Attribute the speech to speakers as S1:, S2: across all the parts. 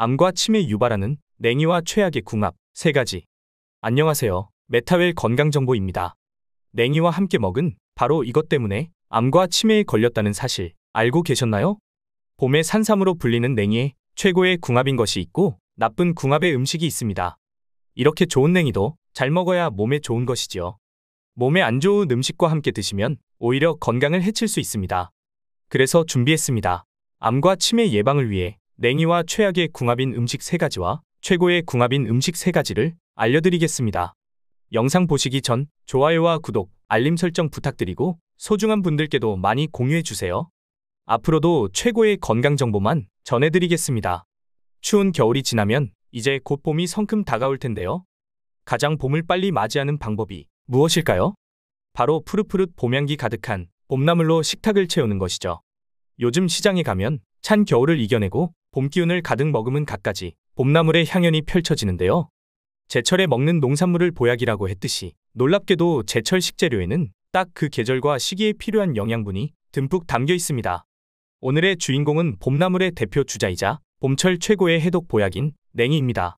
S1: 암과 치매 유발하는 냉이와 최악의 궁합 3가지. 안녕하세요. 메타웰 건강정보입니다. 냉이와 함께 먹은 바로 이것 때문에 암과 치매에 걸렸다는 사실 알고 계셨나요? 봄의 산삼으로 불리는 냉이에 최고의 궁합인 것이 있고 나쁜 궁합의 음식이 있습니다. 이렇게 좋은 냉이도 잘 먹어야 몸에 좋은 것이지요. 몸에 안 좋은 음식과 함께 드시면 오히려 건강을 해칠 수 있습니다. 그래서 준비했습니다. 암과 치매 예방을 위해 냉이와 최악의 궁합인 음식 3가지와 최고의 궁합인 음식 3가지를 알려드리겠습니다. 영상 보시기 전 좋아요와 구독, 알림 설정 부탁드리고 소중한 분들께도 많이 공유해주세요. 앞으로도 최고의 건강 정보만 전해드리겠습니다. 추운 겨울이 지나면 이제 곧 봄이 성큼 다가올 텐데요. 가장 봄을 빨리 맞이하는 방법이 무엇일까요? 바로 푸릇푸릇 봄향기 가득한 봄나물로 식탁을 채우는 것이죠. 요즘 시장에 가면 찬 겨울을 이겨내고 봄 기운을 가득 머금은 갖가지 봄나물의 향연이 펼쳐지는데요. 제철에 먹는 농산물을 보약이라고 했듯이 놀랍게도 제철 식재료에는 딱 그 계절과 시기에 필요한 영양분이 듬뿍 담겨 있습니다. 오늘의 주인공은 봄나물의 대표 주자이자 봄철 최고의 해독 보약인 냉이입니다.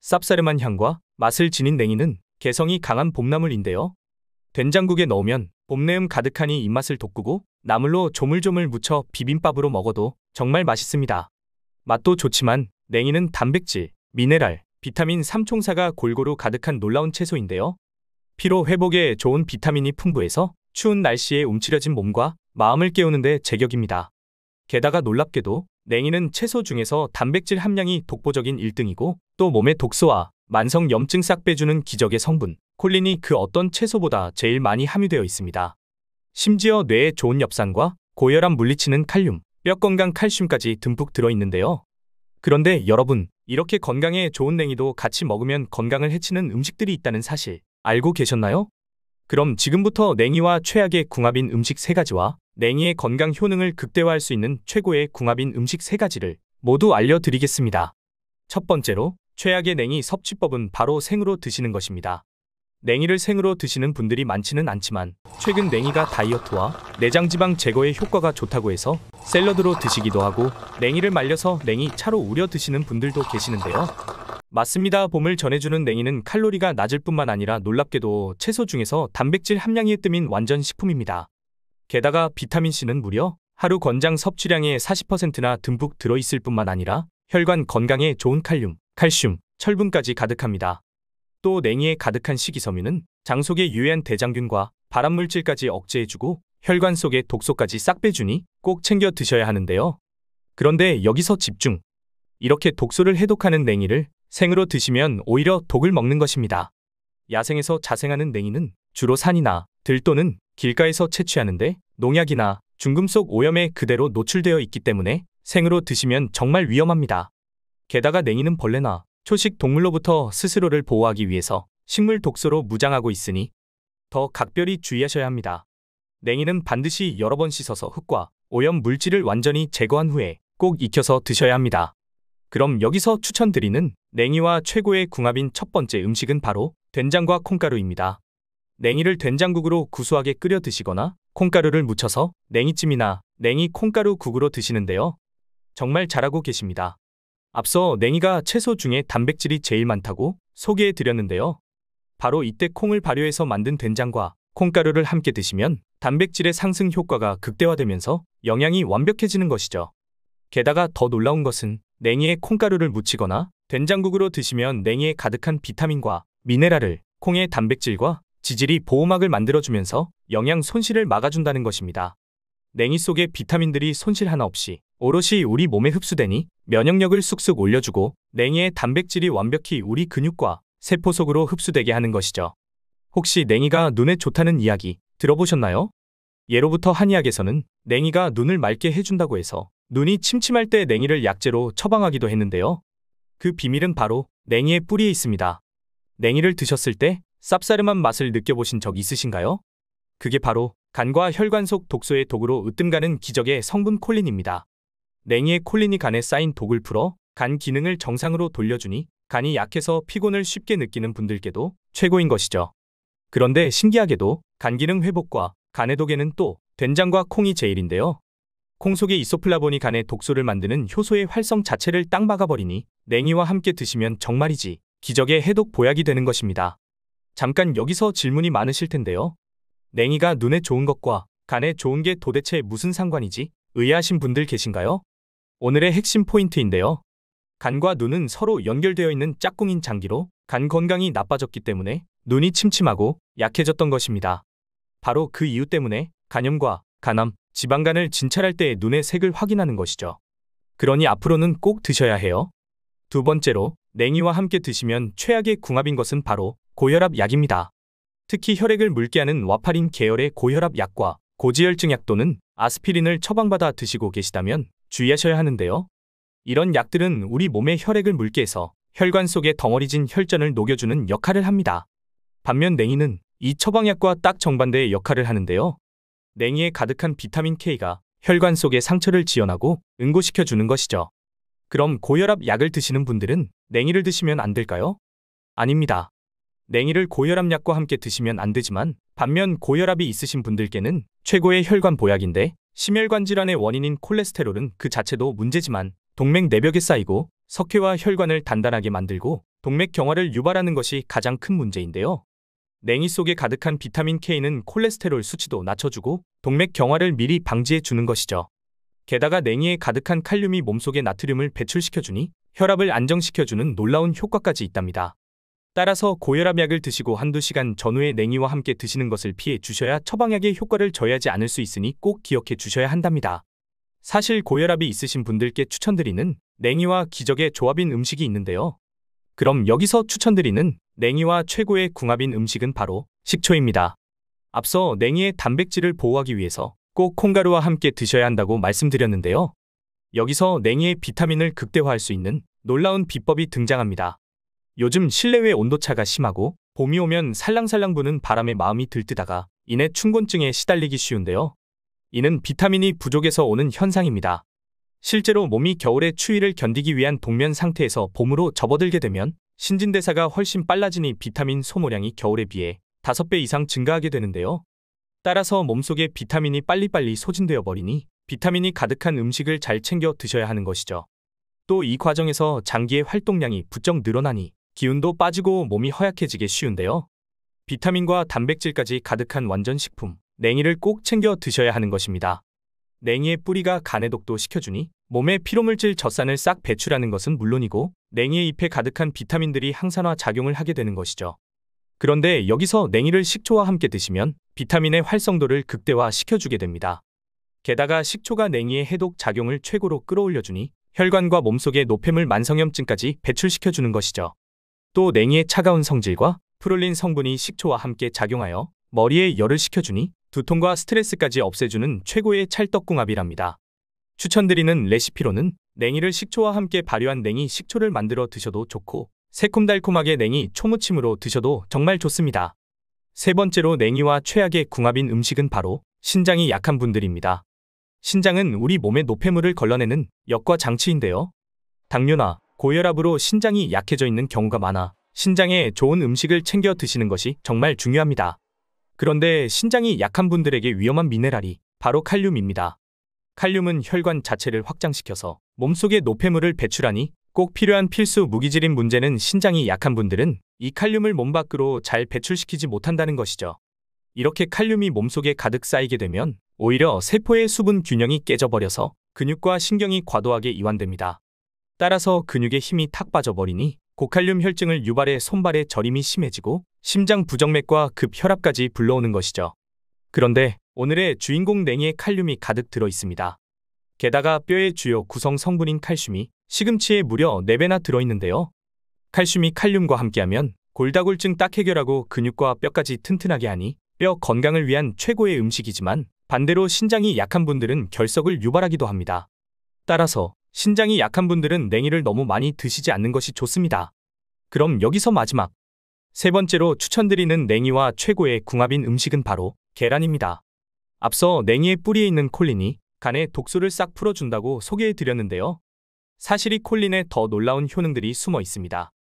S1: 쌉싸름한 향과 맛을 지닌 냉이는 개성이 강한 봄나물인데요. 된장국에 넣으면 봄내음 가득하니 입맛을 돋구고 나물로 조물조물 무쳐 비빔밥으로 먹어도 정말 맛있습니다. 맛도 좋지만 냉이는 단백질, 미네랄, 비타민 3총사가 골고루 가득한 놀라운 채소인데요. 피로 회복에 좋은 비타민이 풍부해서 추운 날씨에 움츠려진 몸과 마음을 깨우는 데 제격입니다. 게다가 놀랍게도 냉이는 채소 중에서 단백질 함량이 독보적인 1등이고 또 몸의 독소와 만성 염증 싹 빼주는 기적의 성분 콜린이 그 어떤 채소보다 제일 많이 함유되어 있습니다. 심지어 뇌에 좋은 엽산과 고혈압 물리치는 칼륨, 뼈 건강 칼슘까지 듬뿍 들어있는데요. 그런데 여러분, 이렇게 건강에 좋은 냉이도 같이 먹으면 건강을 해치는 음식들이 있다는 사실 알고 계셨나요? 그럼 지금부터 냉이와 최악의 궁합인 음식 3가지와 냉이의 건강 효능을 극대화할 수 있는 최고의 궁합인 음식 3가지를 모두 알려드리겠습니다. 첫 번째로 최악의 냉이 섭취법은 바로 생으로 드시는 것입니다. 냉이를 생으로 드시는 분들이 많지는 않지만 최근 냉이가 다이어트와 내장지방 제거에 효과가 좋다고 해서 샐러드로 드시기도 하고 냉이를 말려서 냉이 차로 우려 드시는 분들도 계시는데요. 맞습니다. 봄을 전해주는 냉이는 칼로리가 낮을 뿐만 아니라 놀랍게도 채소 중에서 단백질 함량이 으뜸인 완전 식품입니다. 게다가 비타민C는 무려 하루 권장 섭취량의 40%나 듬뿍 들어있을 뿐만 아니라 혈관 건강에 좋은 칼륨, 칼슘, 철분까지 가득합니다. 또 냉이에 가득한 식이섬유는 장 속에 유해한 대장균과 발암물질까지 억제해주고 혈관 속의 독소까지 싹 빼주니 꼭 챙겨 드셔야 하는데요. 그런데 여기서 집중! 이렇게 독소를 해독하는 냉이를 생으로 드시면 오히려 독을 먹는 것입니다. 야생에서 자생하는 냉이는 주로 산이나 들 또는 길가에서 채취하는데 농약이나 중금속 오염에 그대로 노출되어 있기 때문에 생으로 드시면 정말 위험합니다. 게다가 냉이는 벌레나 초식 동물로부터 스스로를 보호하기 위해서 식물 독소로 무장하고 있으니 더 각별히 주의하셔야 합니다. 냉이는 반드시 여러 번 씻어서 흙과 오염 물질을 완전히 제거한 후에 꼭 익혀서 드셔야 합니다. 그럼 여기서 추천드리는 냉이와 최고의 궁합인 첫 번째 음식은 바로 된장과 콩가루입니다. 냉이를 된장국으로 구수하게 끓여 드시거나 콩가루를 묻혀서 냉이찜이나 냉이 콩가루 국으로 드시는데요. 정말 잘하고 계십니다. 앞서 냉이가 채소 중에 단백질이 제일 많다고 소개해 드렸는데요. 바로 이때 콩을 발효해서 만든 된장과 콩가루를 함께 드시면 단백질의 상승 효과가 극대화되면서 영양이 완벽해지는 것이죠. 게다가 더 놀라운 것은 냉이에 콩가루를 묻히거나 된장국으로 드시면 냉이에 가득한 비타민과 미네랄을 콩의 단백질과 지질이 보호막을 만들어주면서 영양 손실을 막아준다는 것입니다. 냉이 속의 비타민들이 손실 하나 없이 오롯이 우리 몸에 흡수되니 면역력을 쑥쑥 올려주고 냉이의 단백질이 완벽히 우리 근육과 세포 속으로 흡수되게 하는 것이죠. 혹시 냉이가 눈에 좋다는 이야기 들어보셨나요? 예로부터 한의학에서는 냉이가 눈을 맑게 해준다고 해서 눈이 침침할 때 냉이를 약재로 처방하기도 했는데요. 그 비밀은 바로 냉이의 뿌리에 있습니다. 냉이를 드셨을 때 쌉싸름한 맛을 느껴보신 적 있으신가요? 그게 바로 간과 혈관 속 독소의 독으로 으뜸가는 기적의 성분 콜린입니다. 냉이의 콜린이 간에 쌓인 독을 풀어 간 기능을 정상으로 돌려주니 간이 약해서 피곤을 쉽게 느끼는 분들께도 최고인 것이죠. 그런데 신기하게도 간 기능 회복과 간 해독에는 또 된장과 콩이 제일인데요. 콩 속의 이소플라본이 간의 독소를 만드는 효소의 활성 자체를 딱 막아버리니 냉이와 함께 드시면 정말이지 기적의 해독 보약이 되는 것입니다. 잠깐 여기서 질문이 많으실 텐데요. 냉이가 눈에 좋은 것과 간에 좋은 게 도대체 무슨 상관이지? 의아하신 분들 계신가요? 오늘의 핵심 포인트인데요. 간과 눈은 서로 연결되어 있는 짝꿍인 장기로 간 건강이 나빠졌기 때문에 눈이 침침하고 약해졌던 것입니다. 바로 그 이유 때문에 간염과 간암, 지방간을 진찰할 때 눈의 색을 확인하는 것이죠. 그러니 앞으로는 꼭 드셔야 해요. 두 번째로 냉이와 함께 드시면 최악의 궁합인 것은 바로 고혈압 약입니다. 특히 혈액을 묽게 하는 와파린 계열의 고혈압 약과 고지혈증 약 또는 아스피린을 처방받아 드시고 계시다면 주의하셔야 하는데요. 이런 약들은 우리 몸의 혈액을 묽게 해서 혈관 속에 덩어리진 혈전을 녹여주는 역할을 합니다. 반면 냉이는 이 처방약과 딱 정반대의 역할을 하는데요. 냉이에 가득한 비타민 K가 혈관 속의 상처를 지연하고 응고시켜주는 것이죠. 그럼 고혈압 약을 드시는 분들은 냉이를 드시면 안 될까요? 아닙니다. 냉이를 고혈압 약과 함께 드시면 안 되지만 반면 고혈압이 있으신 분들께는 최고의 혈관 보약인데 심혈관 질환의 원인인 콜레스테롤은 그 자체도 문제지만 동맥 내벽에 쌓이고 석회와 혈관을 단단하게 만들고 동맥 경화를 유발하는 것이 가장 큰 문제인데요. 냉이 속에 가득한 비타민 K는 콜레스테롤 수치도 낮춰주고 동맥 경화를 미리 방지해 주는 것이죠. 게다가 냉이에 가득한 칼륨이 몸속에 나트륨을 배출시켜주니 혈압을 안정시켜주는 놀라운 효과까지 있답니다. 따라서 고혈압 약을 드시고 한두 시간 전후에 냉이와 함께 드시는 것을 피해 주셔야 처방약의 효과를 저해하지 않을 수 있으니 꼭 기억해 주셔야 한답니다. 사실 고혈압이 있으신 분들께 추천드리는 냉이와 기적의 조합인 음식이 있는데요. 그럼 여기서 추천드리는 냉이와 최고의 궁합인 음식은 바로 식초입니다. 앞서 냉이의 단백질을 보호하기 위해서 꼭 콩가루와 함께 드셔야 한다고 말씀드렸는데요. 여기서 냉이의 비타민을 극대화할 수 있는 놀라운 비법이 등장합니다. 요즘 실내외 온도차가 심하고 봄이 오면 살랑살랑 부는 바람에 마음이 들뜨다가 이내 춘곤증에 시달리기 쉬운데요. 이는 비타민이 부족해서 오는 현상입니다. 실제로 몸이 겨울의 추위를 견디기 위한 동면 상태에서 봄으로 접어들게 되면 신진대사가 훨씬 빨라지니 비타민 소모량이 겨울에 비해 5배 이상 증가하게 되는데요. 따라서 몸속에 비타민이 빨리빨리 소진되어 버리니 비타민이 가득한 음식을 잘 챙겨 드셔야 하는 것이죠. 또 이 과정에서 장기의 활동량이 부쩍 늘어나니 기운도 빠지고 몸이 허약해지기 쉬운데요. 비타민과 단백질까지 가득한 완전 식품, 냉이를 꼭 챙겨 드셔야 하는 것입니다. 냉이의 뿌리가 간해독도 시켜주니 몸의 피로물질 젖산을 싹 배출하는 것은 물론이고 냉이의 잎에 가득한 비타민들이 항산화 작용을 하게 되는 것이죠. 그런데 여기서 냉이를 식초와 함께 드시면 비타민의 활성도를 극대화시켜주게 됩니다. 게다가 식초가 냉이의 해독 작용을 최고로 끌어올려주니 혈관과 몸속의 노폐물 만성염증까지 배출시켜주는 것이죠. 또 냉이의 차가운 성질과 프롤린 성분이 식초와 함께 작용하여 머리에 열을 식혀주니 두통과 스트레스까지 없애주는 최고의 찰떡궁합이랍니다. 추천드리는 레시피로는 냉이를 식초와 함께 발효한 냉이 식초를 만들어 드셔도 좋고 새콤달콤하게 냉이 초무침으로 드셔도 정말 좋습니다. 세 번째로 냉이와 최악의 궁합인 음식은 바로 신장이 약한 분들입니다. 신장은 우리 몸의 노폐물을 걸러내는 역과 장치인데요. 당뇨나 고혈압으로 신장이 약해져 있는 경우가 많아 신장에 좋은 음식을 챙겨 드시는 것이 정말 중요합니다. 그런데 신장이 약한 분들에게 위험한 미네랄이 바로 칼륨입니다. 칼륨은 혈관 자체를 확장시켜서 몸속의 노폐물을 배출하니 꼭 필요한 필수 무기질인 문제는 신장이 약한 분들은 이 칼륨을 몸 밖으로 잘 배출시키지 못한다는 것이죠. 이렇게 칼륨이 몸속에 가득 쌓이게 되면 오히려 세포의 수분 균형이 깨져버려서 근육과 신경이 과도하게 이완됩니다. 따라서 근육에 힘이 탁 빠져버리니 고칼륨 혈증을 유발해 손발의 저림이 심해지고 심장 부정맥과 급혈압까지 불러오는 것이죠. 그런데 오늘의 주인공 냉이에 칼륨이 가득 들어 있습니다. 게다가 뼈의 주요 구성 성분인 칼슘이 시금치에 무려 4배나 들어있는데요. 칼슘이 칼륨과 함께하면 골다골증 딱 해결하고 근육과 뼈까지 튼튼하게 하니 뼈 건강을 위한 최고의 음식이지만 반대로 신장이 약한 분들은 결석을 유발하기도 합니다. 따라서 신장이 약한 분들은 냉이를 너무 많이 드시지 않는 것이 좋습니다. 그럼 여기서 마지막 세 번째로 추천드리는 냉이와 최고의 궁합인 음식은 바로 계란입니다. 앞서 냉이의 뿌리에 있는 콜린이 간의 독소를 싹 풀어준다고 소개해드렸는데요. 사실 이 콜린에 더 놀라운 효능들이 숨어 있습니다.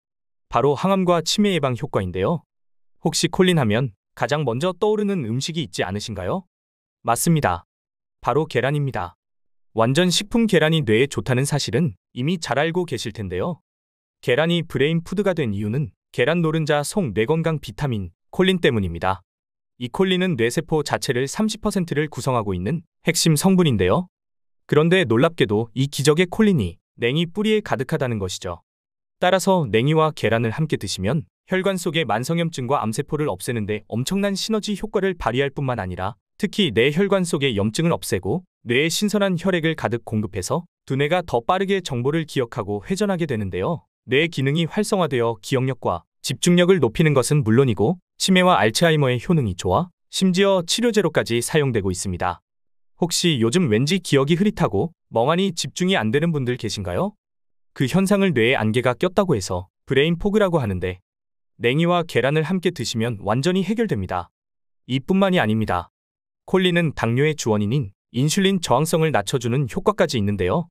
S1: 바로 항암과 치매 예방 효과인데요. 혹시 콜린 하면 가장 먼저 떠오르는 음식이 있지 않으신가요? 맞습니다. 바로 계란입니다. 완전 식품 계란이 뇌에 좋다는 사실은 이미 잘 알고 계실 텐데요. 계란이 브레인 푸드가 된 이유는 계란 노른자 속 뇌건강 비타민 콜린 때문입니다. 이 콜린은 뇌세포 자체를 30%를 구성하고 있는 핵심 성분인데요. 그런데 놀랍게도 이 기적의 콜린이 냉이 뿌리에 가득하다는 것이죠. 따라서 냉이와 계란을 함께 드시면 혈관 속의 만성염증과 암세포를 없애는 데 엄청난 시너지 효과를 발휘할 뿐만 아니라 특히 내 혈관 속의 염증을 없애고 뇌에 신선한 혈액을 가득 공급해서 두뇌가 더 빠르게 정보를 기억하고 회전하게 되는데요. 뇌 기능이 활성화되어 기억력과 집중력을 높이는 것은 물론이고 치매와 알츠하이머의 효능이 좋아 심지어 치료제로까지 사용되고 있습니다. 혹시 요즘 왠지 기억이 흐릿하고 멍하니 집중이 안 되는 분들 계신가요? 그 현상을 뇌에 안개가 꼈다고 해서 브레인 포그라고 하는데 냉이와 계란을 함께 드시면 완전히 해결됩니다. 이뿐만이 아닙니다. 콜린은 당뇨의 주원인인 인슐린 저항성을 낮춰주는 효과까지 있는데요.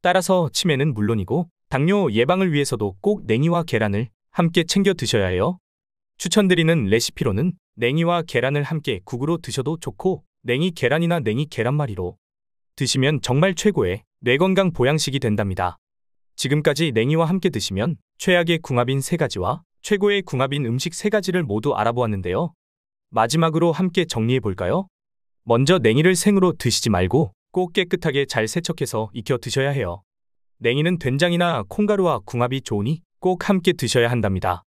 S1: 따라서 치매는 물론이고 당뇨 예방을 위해서도 꼭 냉이와 계란을 함께 챙겨 드셔야 해요. 추천드리는 레시피로는 냉이와 계란을 함께 국으로 드셔도 좋고 냉이 계란이나 냉이 계란말이로 드시면 정말 최고의 뇌건강 보양식이 된답니다. 지금까지 냉이와 함께 드시면 최악의 궁합인 3가지와 최고의 궁합인 음식 3가지를 모두 알아보았는데요. 마지막으로 함께 정리해볼까요? 먼저 냉이를 생으로 드시지 말고 꼭 깨끗하게 잘 세척해서 익혀 드셔야 해요. 냉이는 된장이나 콩가루와 궁합이 좋으니 꼭 함께 드셔야 한답니다.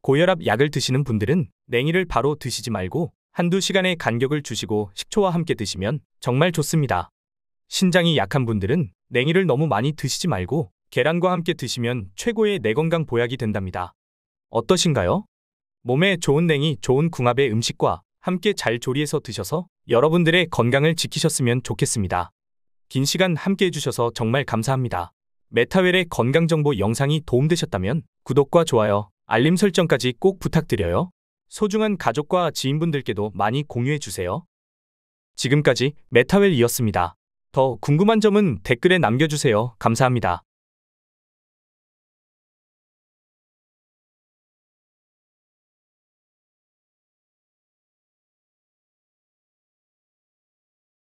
S1: 고혈압 약을 드시는 분들은 냉이를 바로 드시지 말고 한두 시간의 간격을 주시고 식초와 함께 드시면 정말 좋습니다. 신장이 약한 분들은 냉이를 너무 많이 드시지 말고 계란과 함께 드시면 최고의 뇌건강 보약이 된답니다. 어떠신가요? 몸에 좋은 냉이, 좋은 궁합의 음식과 함께 잘 조리해서 드셔서 여러분들의 건강을 지키셨으면 좋겠습니다. 긴 시간 함께 해주셔서 정말 감사합니다. 메타웰의 건강정보 영상이 도움되셨다면 구독과 좋아요, 알림 설정까지 꼭 부탁드려요. 소중한 가족과 지인분들께도 많이 공유해주세요. 지금까지 메타웰이었습니다. 더 궁금한 점은 댓글에 남겨주세요. 감사합니다.